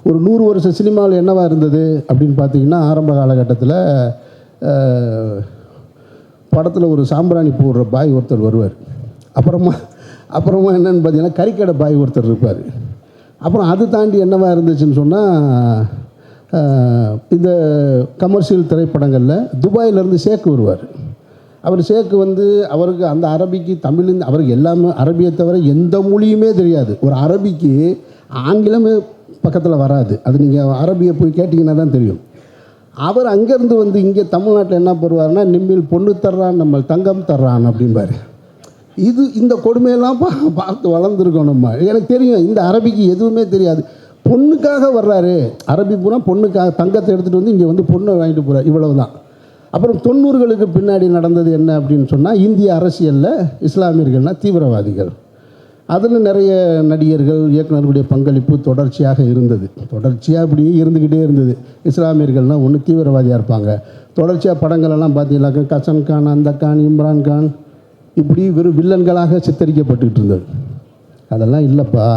ஒரு 100 வருஷ சினிமாவில் என்னவா இருந்தது அப்படின்னு பார்த்தீங்கன்னா, ஆரம்ப காலகட்டத்தில் படத்தில் ஒரு சாம்பிராணி போடுற பாய் ஒருத்தர் வருவார். அப்புறமா என்னென்னு பார்த்தீங்கன்னா, கறிக்கடை பாய் ஒருத்தர் இருப்பார். அப்புறம் அது தாண்டி என்னவா இருந்துச்சுன்னு சொன்னால், இந்த கமர்ஷியல் திரைப்படங்களில் துபாயிலேருந்து ஷேக்கு வருவார். அவர் ஷேக்கு வந்து அவருக்கு அந்த அரபிக்கு தமிழ் அவருக்கு எல்லாமே அரபியை தவிர எந்த மொழியுமே தெரியாது. ஒரு அரபிக்கு ஆங்கிலமே பக்கத்தில் வராது. அது நீங்கள் அரபியை போய் கேட்டிங்கன்னா தான் தெரியும். அவர் அங்கேருந்து வந்து இங்கே தமிழ்நாட்டில் என்ன பண்ணுவார்னா, நிம்மில் பொண்ணு தர்றான், நம்ம தங்கம் தர்றான் அப்படிம்பார். இந்த கொடுமையெல்லாம் பார்த்து வளர்ந்துருக்கோம் நம்ம. எனக்கு தெரியும் இந்த அரபிக்கு எதுவுமே தெரியாது. பொண்ணுக்காக வர்றாரு, அரபி பூரா பொண்ணுக்காக தங்கத்தை எடுத்துகிட்டு வந்து இங்கே வந்து பொண்ணை வாங்கிட்டு போகிறார், இவ்வளவு தான். அப்புறம் 90களுக்கு பின்னாடி நடந்தது என்ன அப்படின்னு சொன்னால், இந்திய அரசியலில் இஸ்லாமியர்கள்னால் தீவிரவாதிகள். அதில் நிறைய நடிகர்கள் இயக்குநர்களுடைய பங்களிப்பு தொடர்ச்சியாக இருந்தது. தொடர்ச்சியாக இப்படியே இருந்துக்கிட்டே இருந்தது. இஸ்லாமியர்கள்னால் ஒன்று தீவிரவாதியாக இருப்பாங்க. தொடர்ச்சியாக படங்களெல்லாம் பார்த்தீங்கன்னாக்கா கசன் கான், அந்த கான், இம்ரான் கான், இப்படி வெறும் வில்லன்களாக சித்தரிக்கப்பட்டுக்கிட்டு இருந்தது. அதெல்லாம் இல்லைப்பா.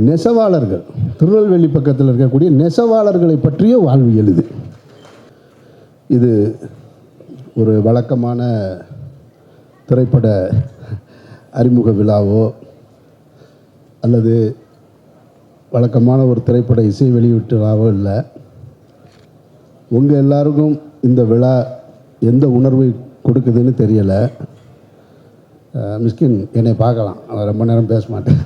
நெசவாளர்கள், திருநெல்வேலி பக்கத்தில் இருக்கக்கூடிய நெசவாளர்களை பற்றிய வாழ்வியல் இது ஒரு வழக்கமான திரைப்பட அறிமுக விழாவோ அல்லது வழக்கமான ஒரு திரைப்பட இசை வெளியீட்டு விழாவோ இல்லை. உங்கள் எல்லாருக்கும் இந்த விழா எந்த உணர்வை கொடுக்குதுன்னு தெரியலை. மிஸ்கின் என்னை பார்க்கலாம், நான் ரொம்ப நேரம் பேச மாட்டேன்.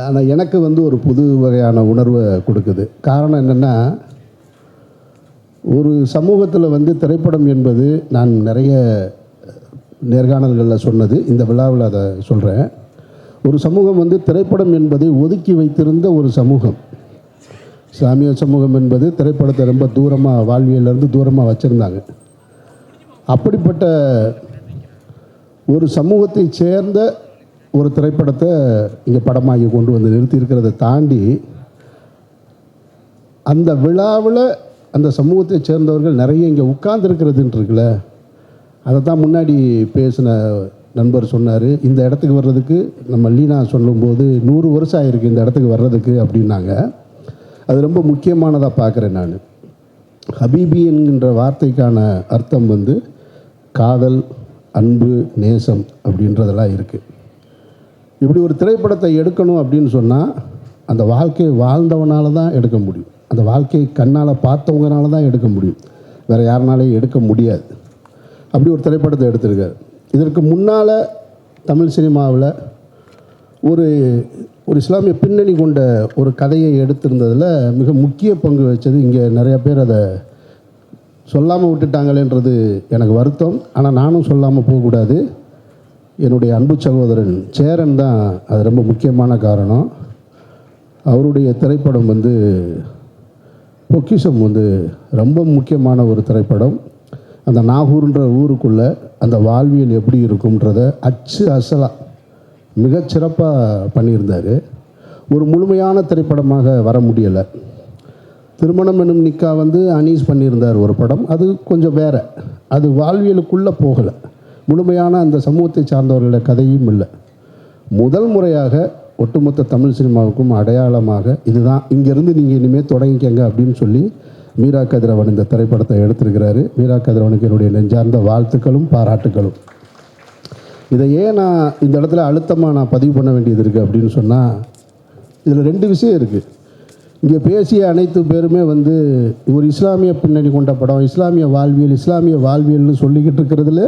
ஆனால் எனக்கு வந்து ஒரு புது வகையான உணர்வை கொடுக்குது. காரணம் என்னென்னா, ஒரு சமூகத்தில் வந்து திரைப்படம் என்பது, நான் நிறைய நேர்காணல்களில் சொன்னது, இந்த விழாவில் அதை சொல்கிறேன். ஒரு சமூகம் வந்து திரைப்படம் என்பதை ஒதுக்கி வைத்திருந்த ஒரு சமூகம். இஸ்லாமிய சமூகம் என்பது திரைப்படத்தை ரொம்ப தூரமாக, வாழ்வியலேருந்து தூரமாக வச்சுருந்தாங்க. அப்படிப்பட்ட ஒரு சமூகத்தை சேர்ந்த ஒரு திரைப்படத்தை இங்கே படமாகி கொண்டு வந்து நிறுத்தியிருக்கிறத தாண்டி, அந்த விழாவில் அந்த சமூகத்தை சேர்ந்தவர்கள் நிறைய இங்கே உட்கார்ந்துருக்கிறதுன்னு இருக்குல்ல, அதை தான் முன்னாடி பேசின நண்பர் சொன்னார். இந்த இடத்துக்கு வர்றதுக்கு நம்ம லீனா சொல்லும்போது 100 வருஷம் ஆகிருக்கு இந்த இடத்துக்கு வர்றதுக்கு அப்படின்னாங்க. அது ரொம்ப முக்கியமானதாக பார்க்குறேன் நான். ஹபீபி என்கின்ற வார்த்தைக்கான அர்த்தம் வந்து காதல், அன்பு, நேசம் அப்படின்றதெல்லாம் இருக்குது. இப்படி ஒரு திரைப்படத்தை எடுக்கணும் அப்படின்னு சொன்னால், அந்த வாழ்க்கையை வாழ்ந்தவனால தான் எடுக்க முடியும். அந்த வாழ்க்கையை கண்ணால் பார்த்தவங்கனால தான் எடுக்க முடியும். வேறு யாருனாலையும் எடுக்க முடியாது. அப்படி ஒரு திரைப்படத்தை எடுத்திருக்காரு. இதற்கு முன்னால் தமிழ் சினிமாவில் ஒரு இஸ்லாமிய பின்னணி கொண்ட ஒரு கதையை எடுத்திருந்ததில் மிக முக்கிய பங்கு வச்சது, இங்கே நிறைய பேர் அதை சொல்லாமல் விட்டுட்டாங்களேன்றது எனக்கு வருத்தம். ஆனால் நானும் சொல்லாமல் போகக்கூடாது. என்னுடைய அன்பு சகோதரன் சேரன் தான் அது ரொம்ப முக்கியமான காரணம். அவருடைய திரைப்படம் வந்து பொக்கிஷம் வந்து ரொம்ப முக்கியமான ஒரு திரைப்படம். அந்த நாகூர்ன்ற ஊருக்குள்ளே அந்த வாழ்வியல் எப்படி இருக்கும்ன்றத அசலாக மிகச்சிறப்பாக பண்ணியிருந்தார். ஒரு முழுமையான திரைப்படமாக வர முடியலை. திருமணம் எனும் நிக்கா வந்து அனீஸ் பண்ணியிருந்தார் ஒரு படம். அது கொஞ்சம் வேறு, அது வாழ்வியலுக்குள்ளே போகலை. முழுமையான அந்த சமூகத்தை சார்ந்தவர்களோட கதையும் இல்லை. முதல் முறையாக ஒட்டுமொத்த தமிழ் சினிமாவுக்கும் அடையாளமாக இதுதான், இங்கேருந்து நீங்கள் இனிமேல் தொடங்கிக்கங்க அப்படின்னு சொல்லி மீரா கதிரவன் இந்த திரைப்படத்தை எடுத்திருக்கிறாரு. மீரா கதிரவனுக்கு என்னுடைய நெஞ்சார்ந்த வாழ்த்துக்களும் பாராட்டுக்களும். இதை ஏன் நான் இந்த இடத்துல அழுத்தமாக நான் பதிவு பண்ண வேண்டியது இருக்குது அப்படின்னு சொன்னால், இதில் 2 விஷயம் இருக்குது. இங்கே பேசிய அனைத்து பேருமே வந்து ஒரு இஸ்லாமிய பின்னணி கொண்ட படம், இஸ்லாமிய வாழ்வியல்னு சொல்லிக்கிட்டு இருக்கிறதுல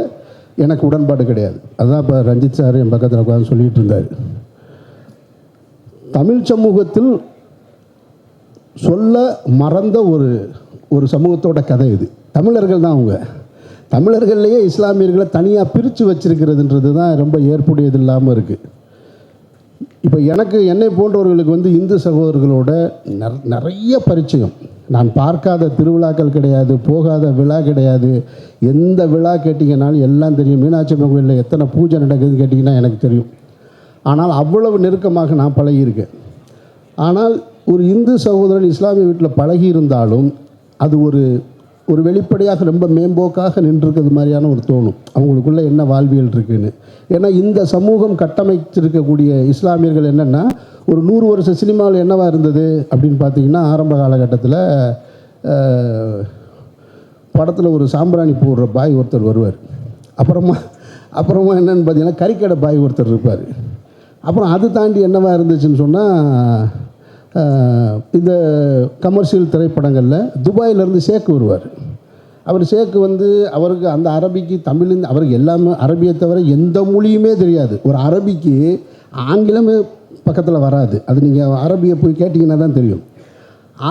எனக்கு உடன்பாடு கிடையாது. அதுதான் இப்போ ரஞ்சித் சார் என் பக்கத்தில் உட்காந்து சொல்லிகிட்டு இருந்தார். தமிழ் சமூகத்தில் சொல்ல மறந்த ஒரு சமூகத்தோட கதை இது. தமிழர்கள் தான் அவங்க. தமிழர்கள்லேயே இஸ்லாமியர்களை தனியாக பிரித்து வச்சிருக்கிறதுன்றது தான் ரொம்ப ஏற்புடையது இல்லாமல் இருக்குது. இப்போ என்னை போன்றவர்களுக்கு வந்து இந்து சகோதரர்களோட நிறைய பரிச்சயம். நான் பார்க்காத திருவிழாக்கள் கிடையாது, போகாத விழா கிடையாது. எந்த விழா கேட்டிங்கனாலும் எல்லாம் தெரியும். மீனாட்சி அம்மன் கோயிலில் எத்தனை பூஜை நடக்குதுன்னு கேட்டிங்கன்னா எனக்கு தெரியும். ஆனால் அவ்வளவு நெருக்கமாக நான் பழகியிருக்கேன். ஆனால் ஒரு இந்து சகோதரன் இஸ்லாமிய வீட்டில் பழகி இருந்தாலும் அது ஒரு ஒரு வெளிப்படையாக ரொம்ப மேம்போக்காக நின்றுருக்கிறது மாதிரியான ஒரு தோணும். அவங்களுக்குள்ள என்ன வாழ்வியல் இருக்குன்னு. ஏன்னா இந்த சமூகம் கட்டமைச்சிருக்கக்கூடிய இஸ்லாமியர்கள் என்னென்னா, ஒரு 100 வருஷ சினிமாவில் என்னவா இருந்தது அப்படின்னு பார்த்தீங்கன்னா, ஆரம்ப காலகட்டத்தில் படத்தில் ஒரு சாம்பிராணி போடுற பாய் ஒருத்தர் வருவார். அப்புறமா என்னென்னு பார்த்தீங்கன்னா, கறிக்கடை பாய் ஒருத்தர் இருப்பார். அப்புறம் அது தாண்டி என்னவா இருந்துச்சுன்னு சொன்னால், இந்த கமர்ஷியல் திரைப்படங்களில் துபாயிலேருந்து ஷேக்கு வருவார். அவர் ஷேக்கு வந்து அவருக்கு அந்த அரபிக்கு தமிழ் அவருக்கு எல்லாமே அரபியை தவிர எந்த மொழியுமே தெரியாது. ஒரு அரபிக்கு ஆங்கிலமே பக்கத்தில் வராது. அது நீங்கள் அரபியை போய் கேட்டிங்கன்னா தான் தெரியும்.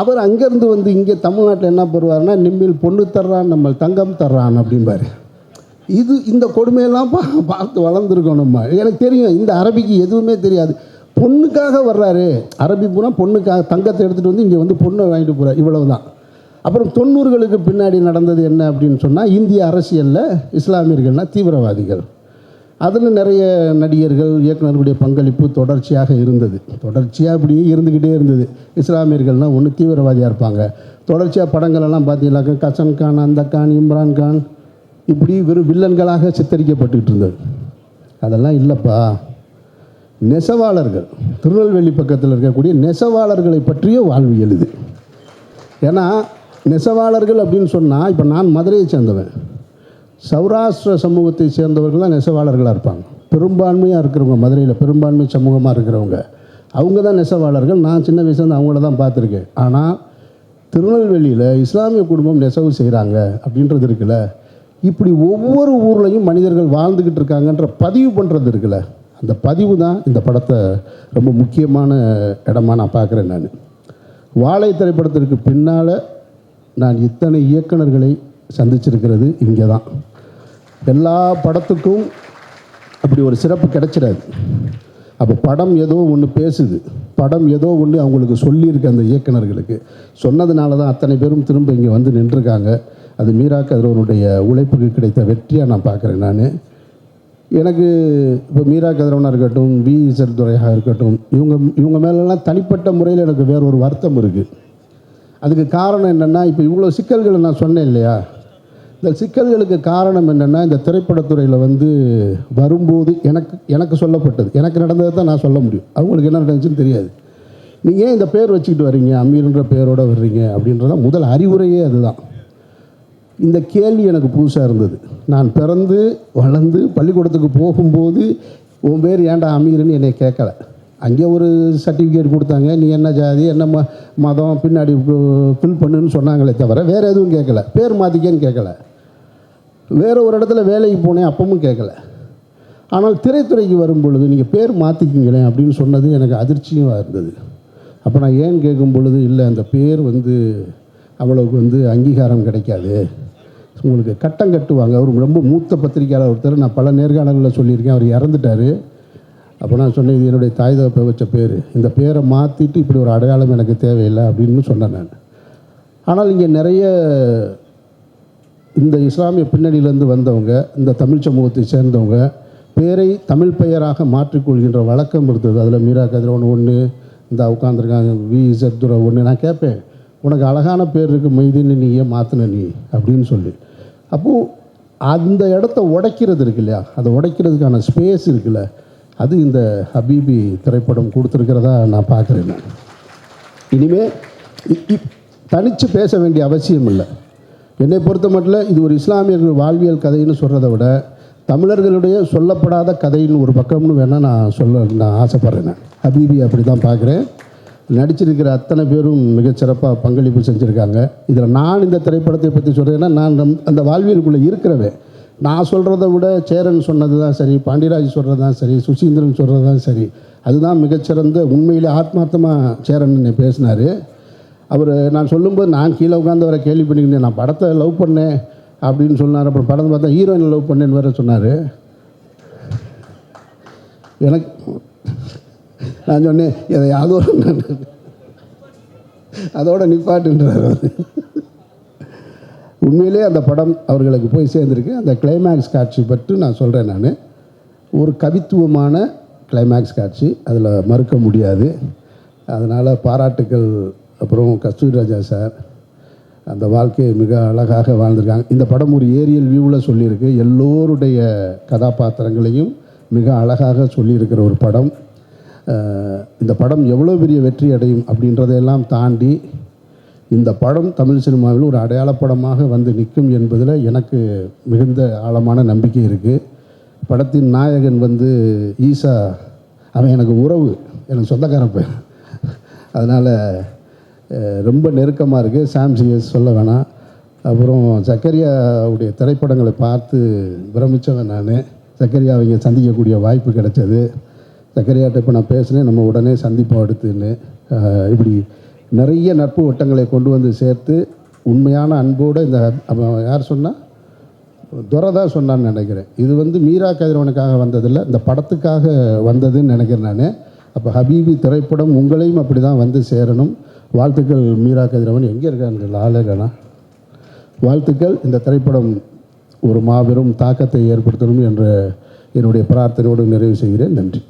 அவர் அங்கேருந்து வந்து இங்கே தமிழ்நாட்டில் என்ன பண்ணுவார்னா, நிம்மில் பொண்ணு தர்றான், நம்ம தங்கம் தர்றான் அப்படிம்பார். இந்த கொடுமையெல்லாம் பார்த்து வளர்ந்துருக்கோம் நம்ம. எனக்கு தெரியும் இந்த அரபிக்கு எதுவுமே தெரியாது. பொண்ணுக்காக வர்றாரு. அரபி பூரா பொண்ணுக்காக தங்கத்தை எடுத்துகிட்டு வந்து இங்கே வந்து பொண்ணை வாங்கிட்டு போகிறார். இவ்வளவு தான். அப்புறம் 90களுக்கு பின்னாடி நடந்தது என்ன அப்படின்னு சொன்னால், இந்திய அரசியலில் இஸ்லாமியர்கள்னால் தீவிரவாதிகள். அதில் நிறைய நடிகர்கள் இயக்குநர்களுடைய பங்களிப்பு தொடர்ச்சியாக இருந்தது. தொடர்ச்சியாக அப்படியே இருந்துக்கிட்டே இருந்தது. இஸ்லாமியர்கள்னால் ஒன்று தீவிரவாதியாக இருப்பாங்க. தொடர்ச்சியாக படங்களெல்லாம் பார்த்தீங்கன்னாக்கா கசன் கான், அந்த கான், இம்ரான் கான், இப்படி வெறும் வில்லன்களாக சித்தரிக்கப்பட்டுக்கிட்டு இருந்தது. அதெல்லாம் இல்லைப்பா. நெசவாளர்கள், திருநெல்வேலி பக்கத்தில் இருக்கக்கூடிய நெசவாளர்களை பற்றிய வாழ்வியல் இது. ஏன்னா நெசவாளர்கள் அப்படின்னு சொன்னால், இப்போ நான் மதுரையை சேர்ந்தவன். சௌராஷ்டிர சமூகத்தை சேர்ந்தவர்கள் தான் நெசவாளர்களாக இருப்பாங்க. பெரும்பான்மையாக இருக்கிறவங்க, மதுரையில் பெரும்பான்மை சமூகமாக இருக்கிறவங்க அவங்க தான் நெசவாளர்கள். நான் சின்ன வயசுலேருந்து அவங்கள தான் பார்த்துருக்கேன். ஆனால் திருநெல்வேலியில் இஸ்லாமிய குடும்பம் நெசவு செய்கிறாங்க அப்படின்றது இருக்குல்ல, இப்படி ஒவ்வொரு ஊர்லேயும் மனிதர்கள் வாழ்ந்துக்கிட்டு இருக்காங்கன்ற பதிவு பண்ணுறது இருக்குல்ல, அந்த பதிவு தான் இந்த படத்தை ரொம்ப முக்கியமான இடமா நான் பார்க்குறேன். நான் வாழை திரைப்படத்திற்கு பின்னால் நான் இத்தனை இயக்குநர்களை சந்திச்சிருக்கிறது இங்கே தான். எல்லா படத்துக்கும் அப்படி ஒரு சிறப்பு கிடைச்சிடாது. அப்போ படம் ஏதோ ஒன்று பேசுது, படம் ஏதோ ஒன்று அவங்களுக்கு சொல்லியிருக்கு. அந்த இயக்குநர்களுக்கு சொன்னதுனால தான் அத்தனை பேரும் திரும்ப இங்கே வந்து நின்றுருக்காங்க. அது மீரா கதிரவனுடைய உழைப்புக்கு கிடைத்த வெற்றியாக நான் பார்க்குறேன். நான் எனக்கு இப்போ மீரா கதிரவனாக இருக்கட்டும், வி.இசட் துரையாக இருக்கட்டும், இவங்க மேலெல்லாம் தனிப்பட்ட முறையில் எனக்கு வேற ஒரு வருத்தம் இருக்குது. அதுக்கு காரணம் என்னென்னா, இப்போ இவ்வளோ சிக்கல்களை நான் சொன்னேன் இல்லையா, இந்த சிக்கல்களுக்கு காரணம் என்னென்னா, இந்த திரைப்படத்துறையில் வந்து வரும்போது எனக்கு சொல்லப்பட்டது, எனக்கு நடந்ததை தான் நான் சொல்ல முடியும். அவங்களுக்கு என்ன நடந்துச்சுன்னு தெரியாது. நீங்கள் ஏன் இந்த பேர் வச்சுக்கிட்டு வர்றீங்க, அமீர்ன்ற பேரோடு வர்றீங்க அப்படின்றதான் முதல் அறிவுரையே அதுதான். இந்த கேள்வி எனக்கு புதுசாக இருந்தது. நான் பிறந்து வளர்ந்து பள்ளிக்கூடத்துக்கு போகும்போது உன் பேர் ஏன்டா அமீர்னு என்னை கேட்கலை. அங்கே ஒரு சர்டிஃபிகேட் கொடுத்தாங்க, நீ என்ன ஜாதி என்ன மதம் பின்னாடி ஃபில் பண்ணுன்னு சொன்னாங்களே தவிர வேறு எதுவும் கேட்கல. பேர் மாற்றிக்கேன்னு கேட்கல. வேறு ஒரு இடத்துல வேலைக்கு போனேன், அப்பவும் கேட்கல. ஆனால் திரைத்துறைக்கு வரும் பொழுது நீங்கள் பேர் மாற்றிக்கிங்களேன் அப்படின்னு சொன்னது எனக்கு அதிர்ச்சியாக இருந்தது. அப்போ நான் ஏன் கேட்கும் பொழுது, இல்லை அந்த பேர் வந்து அவ்வளவுக்கு வந்து அங்கீகாரம் கிடைக்காது, உங்களுக்கு கட்டம் கட்டுவாங்க. அவர் ரொம்ப மூத்த பத்திரிகையாளர் ஒருத்தர், நான் பல நேர்காணல்களில் சொல்லியிருக்கேன், அவர் இறந்துட்டார். அப்போ நான் சொன்னேன், இது என்னுடைய தாய் தகப்பை வச்ச பேர், இந்த பேரை மாற்றிட்டு இப்படி ஒரு அடையாளம் எனக்கு தேவையில்லை அப்படின்னு சொன்னேன் நான். ஆனால் இங்கே நிறைய இந்த இஸ்லாமிய பின்னணியிலேருந்து வந்தவங்க, இந்த தமிழ் சமூகத்தை சேர்ந்தவங்க பேரை தமிழ் பெயராக மாற்றிக்கொள்கின்ற வழக்கம் இருந்தது. அதில் மீரா கதிரவன் ஒன்று, இந்த உட்காந்துருக்காங்க வி.இசட் துரை ஒன்று. நான் கேட்பேன், உனக்கு அழகான பேர் இருக்குது மொய்தீன்னு நீ ஏன் மாற்றின நீ அப்படின்னு சொல்லி. அப்போது அந்த இடத்த உடைக்கிறது இருக்கு இல்லையா, அதை உடைக்கிறதுக்கான ஸ்பேஸ் இருக்குல்ல, அது இந்த ஹபீபி திரைப்படம் கொடுத்துருக்கிறதா நான் பார்க்குறேன். நான் இனிமேல் தனித்து பேச வேண்டிய அவசியம் இல்லை. என்னை பொறுத்த மட்டும் இது ஒரு இஸ்லாமியர்கள் வாழ்வியல் கதைன்னு சொல்கிறத விட தமிழர்களுடைய சொல்லப்படாத கதைன்னு ஒரு பக்கம்னு வேணால் நான் ஆசைப்பட்றேன். நான் ஹபீபி அப்படி தான் பார்க்குறேன். நடிச்சிருக்கிற அத்தனை பேரும் மிகச்சிறப்பாக பங்களிப்பு செஞ்சுருக்காங்க. இதில் நான் இந்த திரைப்படத்தை பற்றி சொல்கிறேன்னா, நான் அந்த வாழ்வியலுக்குள்ளே இருக்கிறவே. நான் சொல்கிறத விட சேரன் சொன்னது தான் சரி, பாண்டியராஜ் சொல்கிறது தான் சரி, சுசீந்திரன் சொல்கிறது தான் சரி, அதுதான் மிகச்சிறந்த. உண்மையிலே ஆத்மார்த்தமாக சேரன் என்னை பேசினார். அவர் நான் சொல்லும்போது நான் கீழே உட்காந்து அவரை கேள்வி பண்ணிக்கிட்டேன், நான் படத்தை லவ் பண்ணேன் அப்படின்னு சொன்னார். அப்புறம் படத்தை பார்த்தா ஹீரோயினை லவ் பண்ணேன்னு வேறு சொன்னார். எனக்கு நான் சொன்னேன், எதையாவது அதோட நிப்பாட்டுன்றார் அவர். உண்மையிலே அந்த படம் அவர்களுக்கு போய் சேர்ந்துருக்கு. அந்த கிளைமேக்ஸ் காட்சி பற்றி நான் சொல்கிறேன். நான் ஒரு கவித்துவமான கிளைமேக்ஸ் காட்சி, அதில் மறுக்க முடியாது. அதனால் பாராட்டுக்கள். அப்புறம் கஸ்தூரி ராஜா சார், அந்த வாழ்க்கையை மிக அழகாக வாழ்ந்திருக்காங்க. இந்த படம் ஒரு ஏரியல் வியூவில் சொல்லியிருக்கு. எல்லோருடைய கதாபாத்திரங்களையும் மிக அழகாக சொல்லியிருக்கிற ஒரு படம். இந்த படம் எவ்வளோ பெரிய வெற்றி அடையும் அப்படின்றதையெல்லாம் தாண்டி இந்த படம் தமிழ் சினிமாவில் ஒரு அடையாளப்படமாக வந்து நிற்கும் என்பதில் எனக்கு மிகுந்த ஆழமான நம்பிக்கை இருக்குது. படத்தின் நாயகன் வந்து ஈசா, அவன் எனக்கு உறவு, எனக்கு சொந்தக்காரப்ப, அதனால் ரொம்ப நெருக்கமாக இருக்குது. சாம்சிஎஸ் சொல்ல வேணாம். அப்புறம் சக்கரியாவுடைய திரைப்படங்களை பார்த்து பிரமித்தவன் நான். சக்கரியாவை இங்கே சந்திக்கக்கூடிய வாய்ப்பு கிடைச்சது. சக்கரியாட்ட இப்போ நான் பேசினேன், நம்ம உடனே சந்திப்போம் அடுத்துன்னு. இப்படி நிறைய நட்பு வட்டங்களை கொண்டு வந்து சேர்த்து உண்மையான அன்போடு இந்த யார் சொன்னால் துரை தான் சொன்னான்னு நினைக்கிறேன். இது வந்து மீரா கதிரவனுக்காக வந்ததில்லை, இந்த படத்துக்காக வந்ததுன்னு நினைக்கிறேன் நான். அப்போ ஹபீபி திரைப்படம் உங்களையும் அப்படி தான் வந்து சேரணும். வாழ்த்துக்கள் மீரா கதிரவன். எங்கே இருக்காங்க ஆளுகண்ணா? வாழ்த்துக்கள். இந்த திரைப்படம் ஒரு மாபெரும் தாக்கத்தை ஏற்படுத்தணும் என்ற என்னுடைய பிரார்த்தனையோடு நிறைவு செய்கிறேன். நன்றி.